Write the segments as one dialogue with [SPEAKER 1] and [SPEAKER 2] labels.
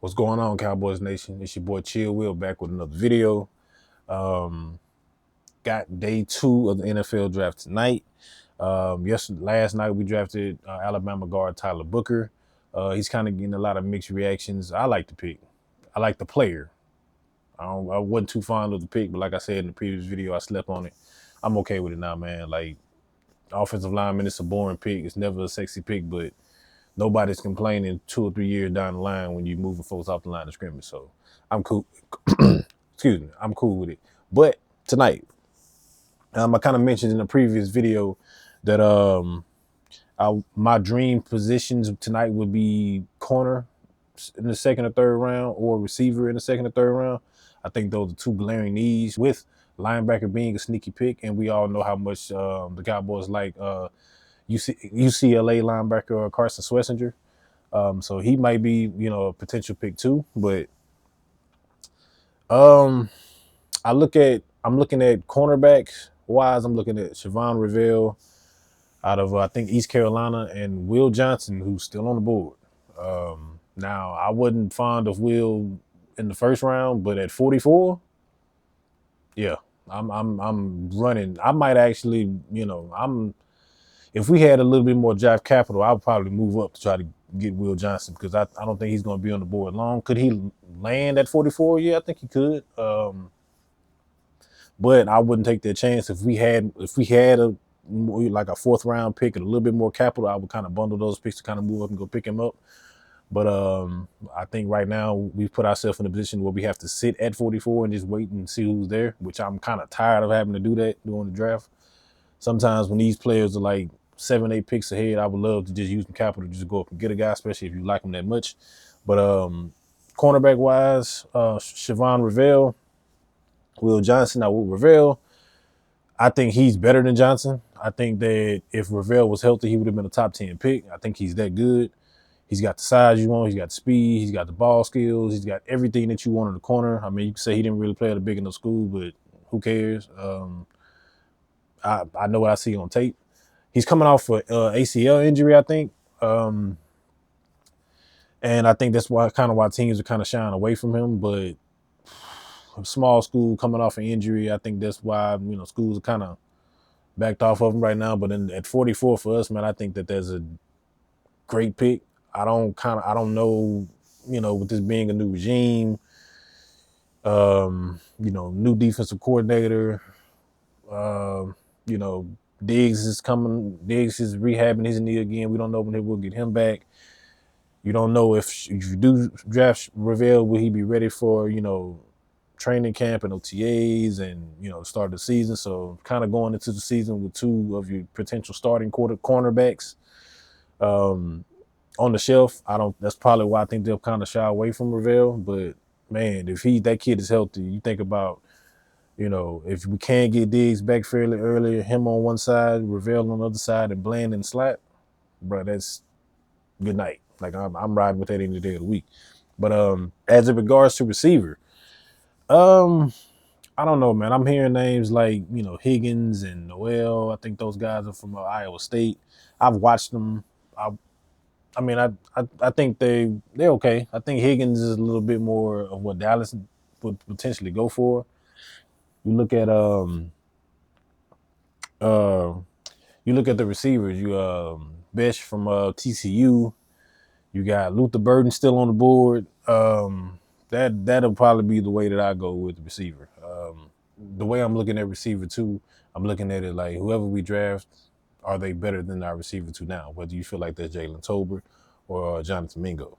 [SPEAKER 1] What's going on, Cowboys Nation? It's your boy Chill Will back with another video. Um, got day 2 of the NFL draft tonight. Last night we drafted Alabama guard Tyler Booker. He's kind of getting a lot of mixed reactions. I like the pick. I like the player. I wasn't too fond of the pick, but like I said in the previous video, I slept on it. I'm okay with it now, man. Like, offensive lineman, it's a boring pick. It's never a sexy pick, but nobody's complaining 2 or 3 years down the line when you're moving folks off the line of scrimmage. So I'm cool. Excuse me. I'm cool with it. But tonight, I kind of mentioned in a previous video that my dream positions tonight would be corner in the second or third round or receiver in the second or third round. I think those are two glaring needs, with linebacker being a sneaky pick. And we all know how much the Cowboys like UCLA linebacker Carson Swessinger. So he might be, a potential pick too. But um, I'm looking at cornerbacks wise. I'm looking at Siobhan Revelle out of I think East Carolina, and Will Johnson, who's still on the board. Now I wasn't fond of Will in the first round, but at 44, yeah, I'm running. I might actually, if we had a little bit more draft capital, I would probably move up to try to get Will Johnson, because I don't think he's going to be on the board long. Could he land at 44? Yeah, I think he could. But I wouldn't take that chance. If we had a like a 4th round pick and a little bit more capital, I would kind of bundle those picks to kind of move up and go pick him up. But I think right now we've put ourselves in a position where we have to sit at 44 and just wait and see who's there, which I'm kind of tired of having to do that during the draft. Sometimes when these players are like 7, 8 picks ahead, I would love to just use some capital to just go up and get a guy, especially if you like him that much. But cornerback wise, Siobhan Revelle, Will Johnson. Now with Revelle, I think he's better than Johnson. I think that if Revelle was healthy, he would have been a top 10 pick. I think he's that good. He's got the size you want. He's got the speed. He's got the ball skills. He's got everything that you want in the corner. I mean, you can say he didn't really play at a big enough school, but who cares? I know what I see on tape. He's coming off for ACL injury, I think. And I think that's why teams are kind of shying away from him. But a small school coming off an injury, I think that's why, schools are kind of backed off of him right now. But at 44 for us, man, I think that there's a great pick. I don't know, with this being a new regime, new defensive coordinator, Diggs is coming. Diggs is rehabbing his knee again. We don't know when we'll get him back. You don't know if you do draft Revelle, will he be ready for, training camp and OTAs and, start of the season. So kind of going into the season with 2 of your potential starting cornerbacks on the shelf. That's probably why I think they'll kind of shy away from Revelle. But man, if that kid is healthy, you think about, if we can get Diggs back fairly early, him on one side, Revelle on the other side, and Bland in slot, bro, that's good night. Like I'm riding with that any day of the week. But as it regards to receiver, I don't know, man. I'm hearing names like, Higgins and Noel. I think those guys are from Iowa State. I've watched them. I think they're okay. I think Higgins is a little bit more of what Dallas would potentially go for. You look at uh you look at the receivers. You Besh from TCU. You got Luther Burden still on the board. That'll probably be the way that I go with the receiver. The way I'm looking at receiver too, I'm looking at it like whoever we draft, are they better than our receiver two now? Whether you feel like that's Jalen Tolbert or Jonathan Mingo.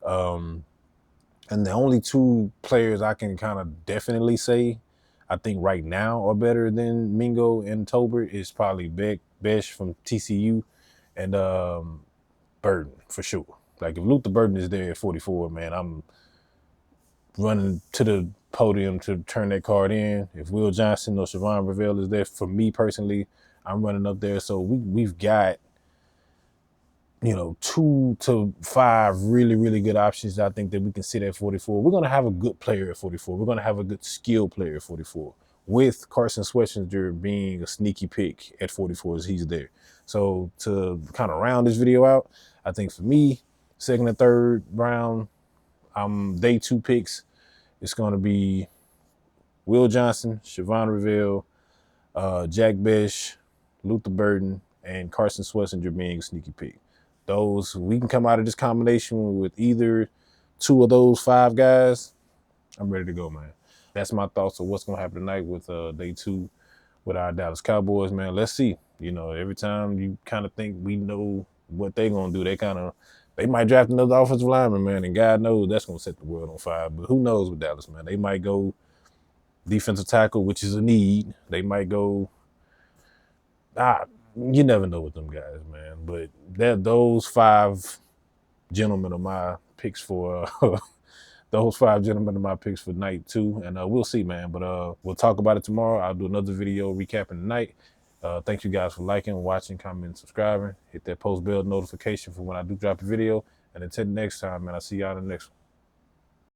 [SPEAKER 1] And the only 2 players I can kind of definitely say I think right now are better than Mingo and Tolbert is probably Besh from TCU and Burden for sure. Like if Luther Burden is there at 44, man, I'm running to the podium to turn that card in. If Will Johnson or Siobhan Revelle is there, for me personally, I'm running up there. So we've got 2 to 5 really, really good options. I think that we can sit at 44. We're going to have a good player at 44. We're going to have a good skill player at 44, with Carson Swessinger being a sneaky pick at 44 as he's there. So to kind of round this video out, I think for me, second and third round, Day 2 picks. It's going to be Will Johnson, Siobhan Reville, Jack Bish, Luther Burden, and Carson Schlesinger being a sneaky pick. Those, we can come out of this combination with either 2 of those 5 guys. I'm ready to go, man. That's my thoughts of what's going to happen tonight with day 2 with our Dallas Cowboys, man. Let's see. You know, every time you kind of think we know what they're going to do, they might draft another offensive lineman, man, and God knows that's going to set the world on fire. But who knows with Dallas, man? They might go defensive tackle, which is a need. They might go, you never know with them guys, man. But those 5 gentlemen are my picks for those 5 gentlemen are my picks for night 2, and we'll see, man. But we'll talk about it tomorrow. I'll do another video recapping the night. Thank you guys for liking, watching, commenting, subscribing. Hit that post bell notification for when I do drop a video. And until next time, man, I'll see y'all in the next one.